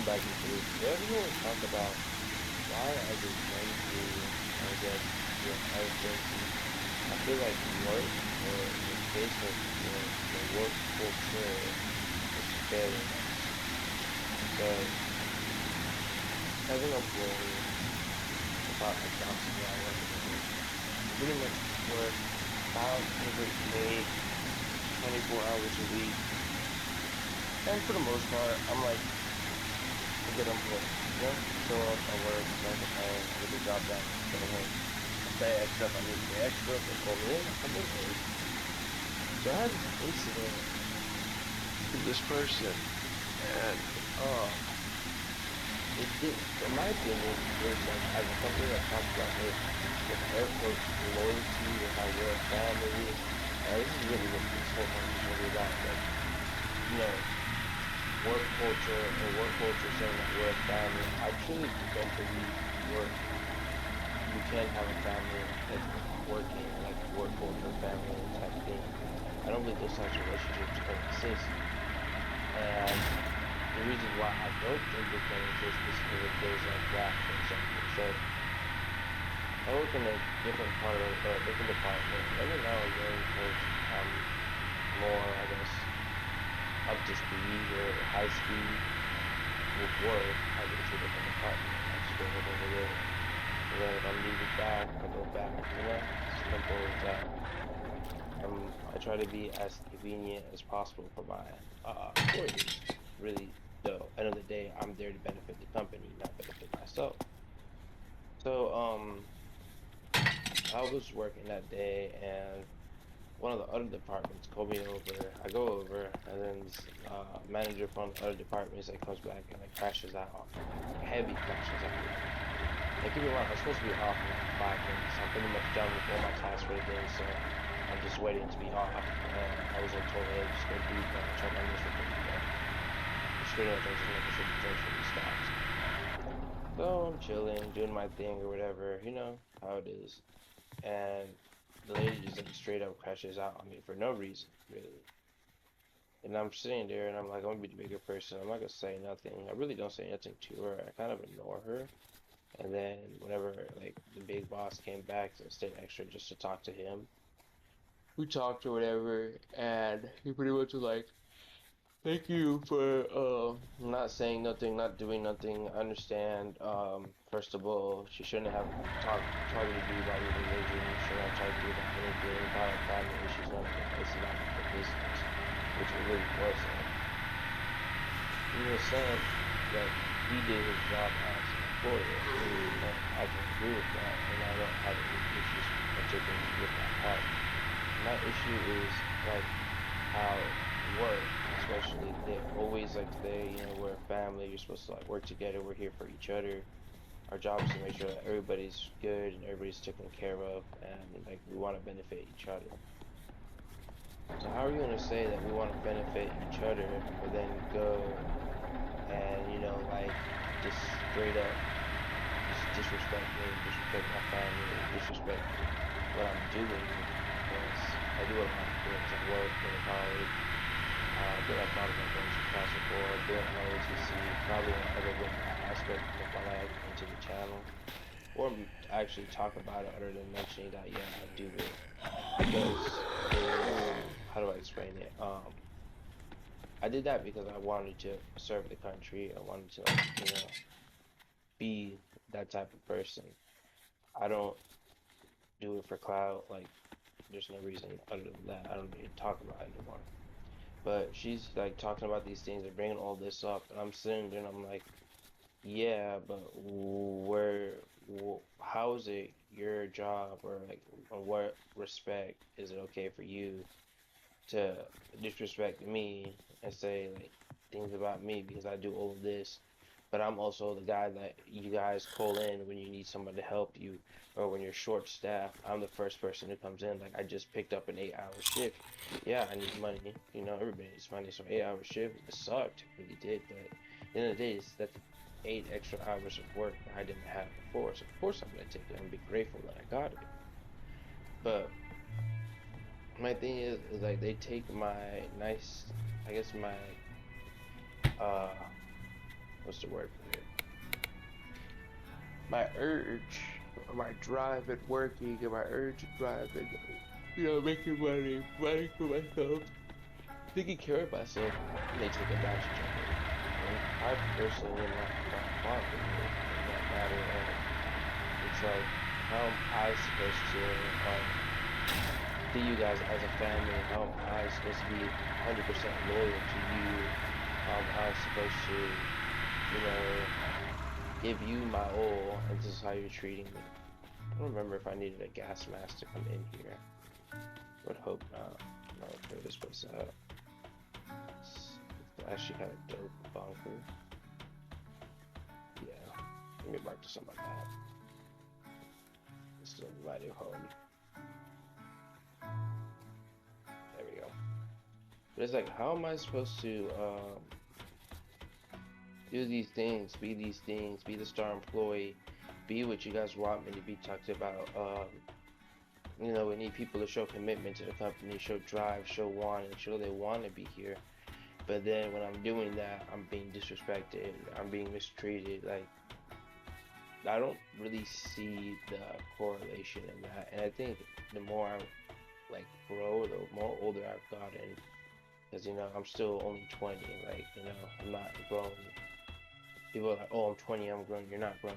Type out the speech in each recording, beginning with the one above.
getting back into it, do you ever want to talk about why as a Gen Z, I guess, other Gen Z, I feel like work or the case of, the work culture is failing us. So, as an employee, about like Johnson where I work at the moment, we pretty much work about give or take 24 hours a week. And for the most part, I'm like a good employee. I show up, I work, I start the plan, I get the job done, go home. I stay extra if I need to stay extra. If they call me in, I come in early. So I had this incident with this person, and it did, in my opinion, there's like as a company that talks about with air quotes loyalty or how we're a family. This is really what this whole thing is really about. Like, you know, work culture saying that we're a family. I truly don't believe you can have a family that's working like work culture, family type thing. I don't believe those types of relationships can exist. And the reasons why I don't think they can exist is because of things like that, for example. So I work in a different part of a different department. Right now, I'm learning towards more, I guess, up to speed or high speed with work. I go to a different department. I just go head over there. And then if I'm needed back, I go back. Simple as that. I try to be as convenient as possible for my employees. Really, though, end of the day, I'm there to benefit the company, not benefit myself. So, I was working that day, and one of the other departments called me over. I go over, and then this manager from the other departments like comes back and like crashes out on me, like heavy crashes out on me. And keep in mind, I'm supposed to be off in like 5 minutes. I'm pretty much done with all my tasks for the day, so I'm just waiting to be off. And I was like told, hey, just go do check on this real quick. Just pretty much I was just making sure the things really stops. So I'm chilling, doing my thing or whatever, how it is. And the lady just like straight up crashes out on me for no reason, really. And I'm sitting there and I'm like, I'm gonna be the bigger person. I'm not gonna say nothing. I really don't say nothing to her. I kind of ignore her. And then whenever like the big boss came back, so I stayed extra just to talk to him. We talked or whatever, and he pretty much was like, "Thank you for not saying nothing, not doing nothing. I understand. First of all, she shouldn't have targeted you about your religion. She shouldn't have targeted you about anything, about our family issues, none of that. It's about the business," which it really wasn't. In the sense that he did his job as an employer, and I can agree with that, and I don't have any issues particularly with that part. My issue is like how work, especially, they always like say, we're a family, you're supposed to like work together, we're here for each other. Our job is to make sure that everybody's good and everybody's taken care of, and like we want to benefit each other. So how are you going to say that we want to benefit each other, but then go and like just straight up just disrespect me, disrespect my family, disrespect what I'm doing? Because I do a lot of things. I work, go to college. I feel like thought about going to classic board, doing ROTC, probably want to ever bring that aspect of my life into the channel, or actually talk about it other than mentioning that, yeah, I do it. Because how do I explain it? I did that because I wanted to serve the country. I wanted to like, be that type of person. I don't do it for clout. Like, there's no reason other than that. I don't need to talk about it anymore. But she's like talking about these things and bringing all this up, and I'm sitting there and I'm like, yeah, but how is it your job, or like, on what respect is it okay for you to disrespect me and say like things about me because I do all of this, but I'm also the guy that you guys call in when you need someone to help you, or when you're short staffed. I'm the first person who comes in. Like, I just picked up an 8-hour shift. Yeah, I need money. Everybody needs money. So 8-hour shift, it sucked. It really did. But at the end of the day, that's 8 extra hours of work that I didn't have before. So of course I'm gonna take it. I'm gonna be grateful that I got it. But my thing is like they take my nice, I guess my uh what's the word for it? My urge, or my drive at working, and my urge and drive and making money for myself, taking care of myself, may take advantage of it. And I personally am not fond of it in that matter. And it's like, how am I supposed to see you guys as a family? How am I supposed to be 100% loyal to you? How am I supposed to, give you my all, and this is how you're treating me? I don't remember if I needed a gas mask to come in here. Would hope not. I'm not sure this was it's actually kind of dope bunker. Yeah, let me mark this on my map. This is my new home. There we go. But it's like, how am I supposed to do these things, be the star employee, be what you guys want me to be? Talked about, we need people to show commitment to the company, show drive, show want, and show they want to be here. But then when I'm doing that, I'm being disrespected, I'm being mistreated. Like, I don't really see the correlation in that. And I think the more I grow, the more older I've gotten, because I'm still only 20. Like, I'm not grown. People are like, oh, I'm 20, I'm grown. You're not grown.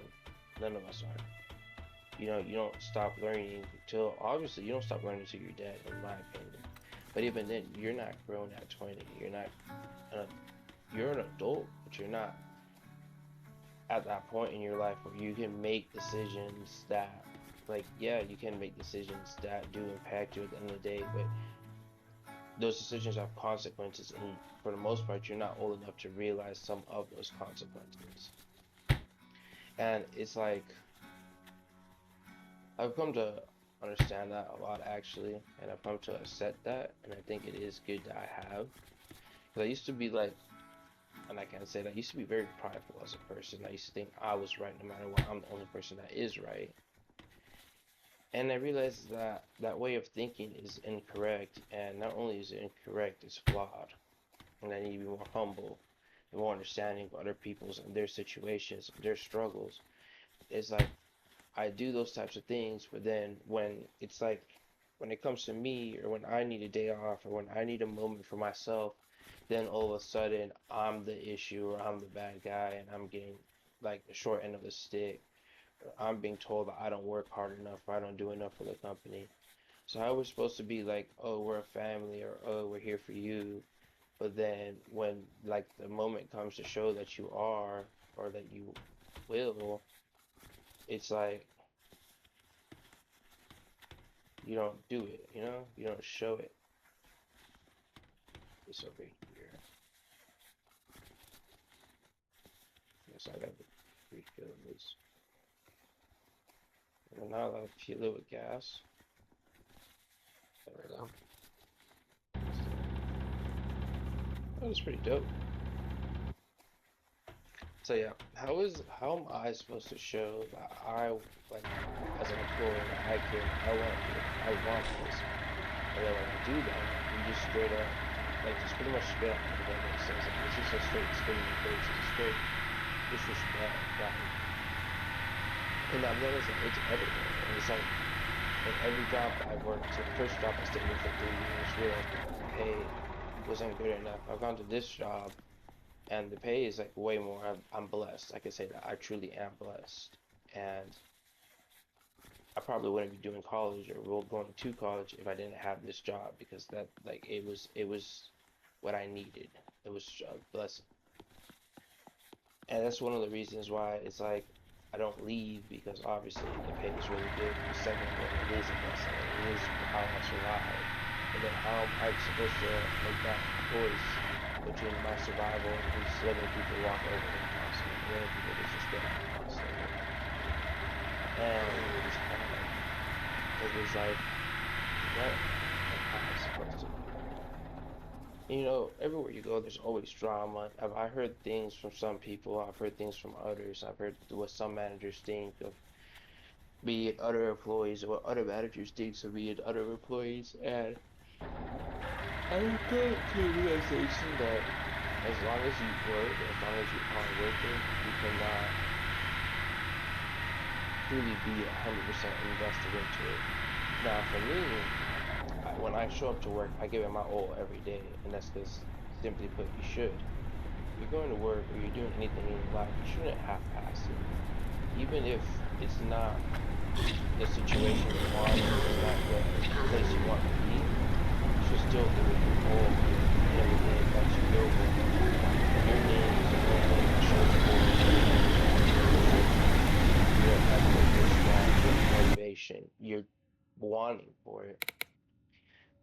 None of us are. You don't stop learning until, obviously, you don't stop learning until you're dead, in my opinion. But even then, you're not grown at 20. You're an adult, but you're not at that point in your life where you can make decisions that, you can make decisions that do impact you at the end of the day, but those decisions have consequences, and for the most part, you're not old enough to realize some of those consequences. And it's like, I've come to understand that a lot, actually, and I've come to accept that, and I think it is good that I have. Because I used to be like, and I can't say that, I used to be very prideful as a person. I used to think I was right no matter what. I'm the only person that is right. And I realized that that way of thinking is incorrect, and not only is it incorrect, it's flawed. And I need to be more humble and more understanding of other people's and their situations, their struggles. It's like, I do those types of things, but then when it comes to me, or when I need a day off, or when I need a moment for myself, then all of a sudden I'm the issue, or I'm the bad guy, and I'm getting like the short end of the stick. I'm being told that I don't work hard enough, or I don't do enough for the company. So how we're supposed to be like, oh, we're a family, or oh, we're here for you, but then when the moment comes to show that you are, or that you will, it's like you don't do it, you don't show it. It's over here. Yes, I gotta refill this. I'm not allowed to fill it with gas. There we go. That was pretty dope. So yeah, how am I supposed to show that as an employee, that I care, I want this, and then when I do that, you just straight up just pretty much straight up, if that makes sense. Like, it's just a straight spin in the face, it's a straight disrespect, and I've noticed that it's everywhere. And it's like in every job I've worked. So the first job I stayed with for 3 years, realized that the pay wasn't good enough. I've gone to this job, and the pay is way more. I'm blessed. I can say that I truly am blessed, and I probably wouldn't be doing college or going to college if I didn't have this job, because that it was what I needed. It was a blessing, and that's one of the reasons why it's like I don't leave, because obviously the pay is really good. The second one, it is a blessing. It is how I survive, and then how am I supposed to make that choice between my survival and just letting people walk over me constantly, letting people disrespect me constantly, and it's hard. Because it's like, what am I supposed to do? Everywhere you go, there's always drama. I heard things from some people, I've heard things from others, I've heard what some managers think of, be it other employees, or what other managers think of, be it other employees, and I come to the realization that As long as you work, as long as you are working, you cannot truly be 100% invested into it. Now, for me, when I show up to work, I give it my all every day, and that's because, simply put, you should. If you're going to work or you're doing anything in your life, you shouldn't half-ass it. Even if it's not the situation you want or it's not the place you want to be, you should still give it your all every day that you go there. Your name isn't going on that showing board because you don't have purpose, drive, motivation. You're wanting for it.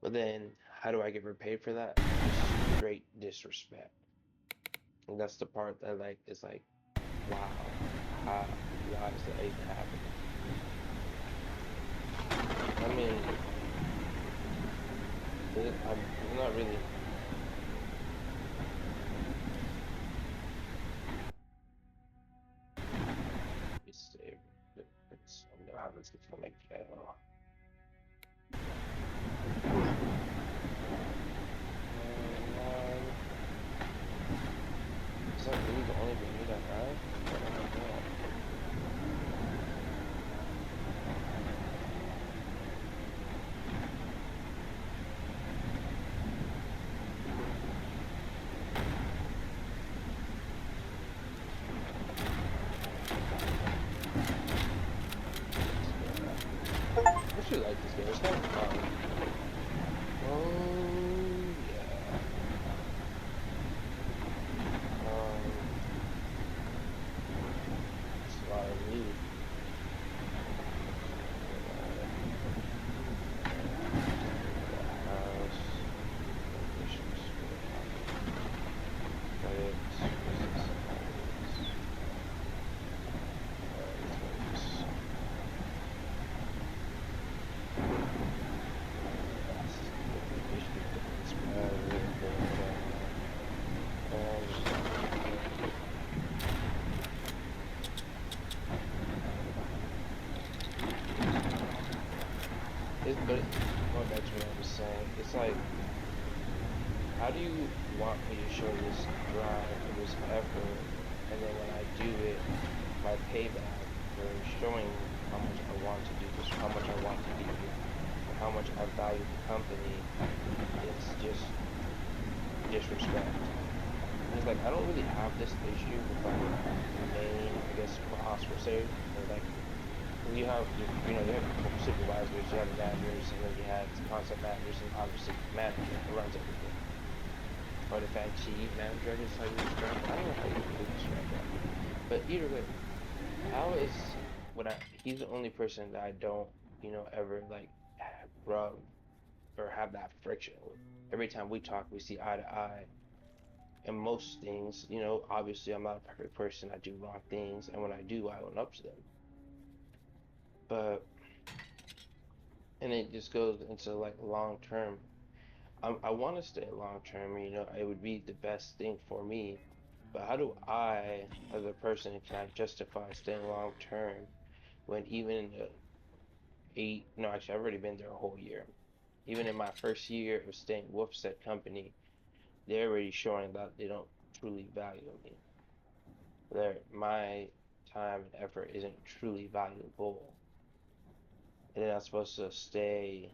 But then, how do I get repaid for that? Just straight disrespect. And that's the part that like is like, wow, why is that even happening? I mean, I'm not really. It's, I know how this is gonna make go. Man, is that really the only grenade I have? Oh my god. This game. I actually like this game. It's kind of fun. Oh yeah. Um, it's a lot of loot. Warehouse. Locations. Credits. Business supplies. Alright, let's go to this. Yes. Location equipment. Whatever. And just download. But going back to what I was saying, it's like, how do you want me to show this drive or this effort, and then when I do it, my payback for showing how much I want to do this, or how much I want to be here, or how much I value the company, is just disrespect. And it's like I don't really have this issue with like the main, I guess, boss per se, or like you have you have supervisors, you have managers, and then you have concept managers, and obviously manager who runs everything. Or the fancy manager, I guess how you describe it. I don't know how you really describe that. But either way, how is when he's the only person that I don't, ever like rub or have that friction with. Every time we talk, we see eye to ye. And most things, obviously I'm not a perfect person. I do wrong things, and when I do, I own up to them. But and it just goes into like long term. I want to stay long term, it would be the best thing for me. But how do I, as a person, can I justify staying long term when even in the no, actually, I've already been there a whole year. Even in my first year of staying with said company, they're already showing that they don't truly value me. My time and effort isn't truly valuable. And then I'm supposed to stay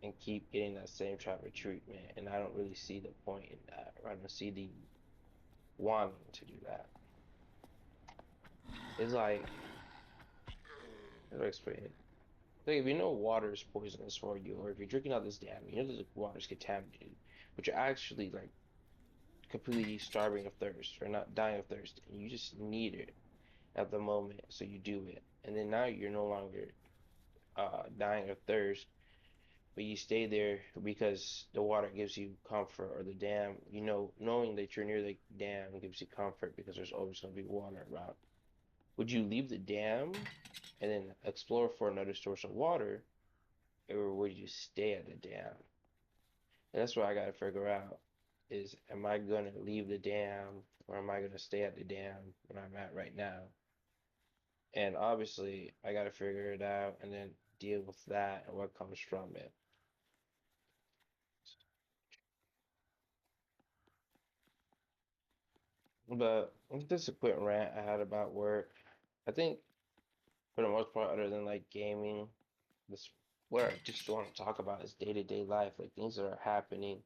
and keep getting that same type of treatment. And I don't really see the point in that, or I don't see the wanting to do that. It's like, how do I explain it? Like if you know water is poisonous for you, or if you're drinking out this dam, you know that the water's contaminated, but you're actually like completely starving of thirst or not dying of thirst, and you just need it at the moment, so you do it. And then now you're no longer dying of thirst, but you stay there because the water gives you comfort, or the dam, knowing that you're near the dam gives you comfort because there's always going to be water around. Would you leave the dam and then explore for another source of water, or would you stay at the dam? And that's what I got to figure out is, am I going to leave the dam or am I going to stay at the dam where I'm at right now? And obviously, I got to figure it out and then deal with that and what comes from it. But it's just a quick rant I had about work. I think for the most part, other than like gaming, this what I just want to talk about is day-to-day life, like things that are happening,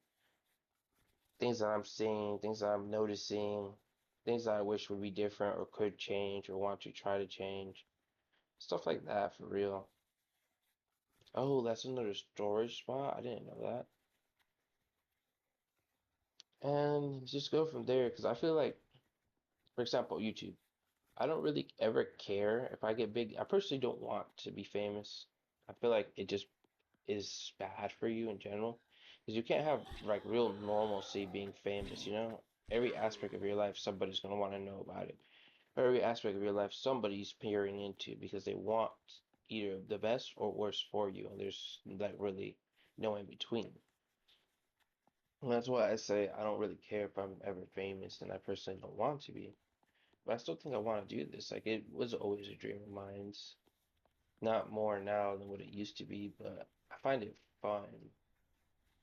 things that I'm seeing, things that I'm noticing, things that I wish would be different or could change or want to try to change. Stuff like that for real. Oh, that's another storage spot. I didn't know that. And just go from there because I feel like, for example, YouTube. I don't really ever care if I get big. I personally don't want to be famous. I feel like it just is bad for you in general because you can't have like real normalcy being famous, you know? Every aspect of your life, somebody's gonna want to know about it. Every aspect of your life, somebody's peering into because they want either the best or worst for you, and there's like really no in between. And that's why I say I don't really care if I'm ever famous, and I personally don't want to be. But I still think I want to do this. Like it was always a dream of mine. Not more now than what it used to be, but I find it fun.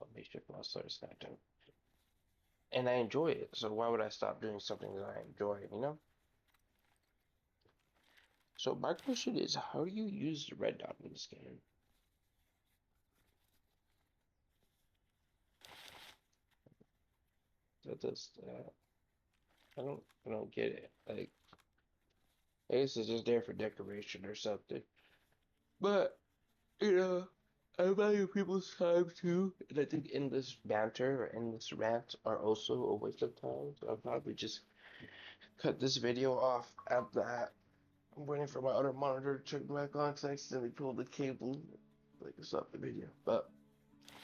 I'll make sure my start snacking. And I enjoy it, so why would I stop doing something that I enjoy, you know? So my question is, how do you use the red dot in this game? That does, I don't get it. Like, I guess it's just there for decoration or something. But, you know, I value people's time too, and I think endless banter or endless rant are also a waste of time. So I'll probably just cut this video off at that. I'm waiting for my other monitor to turn back on because I accidentally pulled the cable. Like, stop the video. But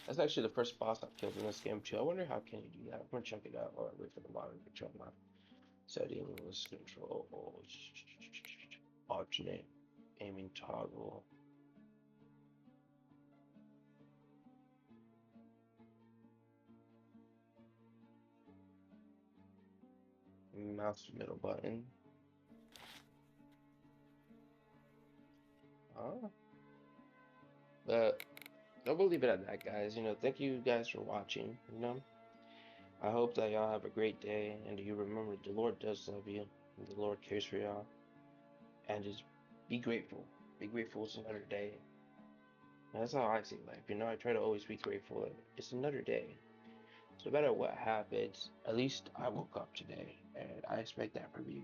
that's actually the first boss I've killed in this game too. I wonder how can you do that. I'm gonna check it out while I wait for the monitor to turn on. Settings, controls, alternate, aiming toggle, mouse middle button. Uh, but I will leave it at that, guys. You know, thank you guys for watching. You know, I hope that y'all have a great day, and you remember the Lord does love you, and the Lord cares for y'all, and just be grateful. Be grateful it's another day. And that's how I see life. You know, I try to always be grateful that it's another day. So no matter what happens, at least I woke up today, and I expect that from you.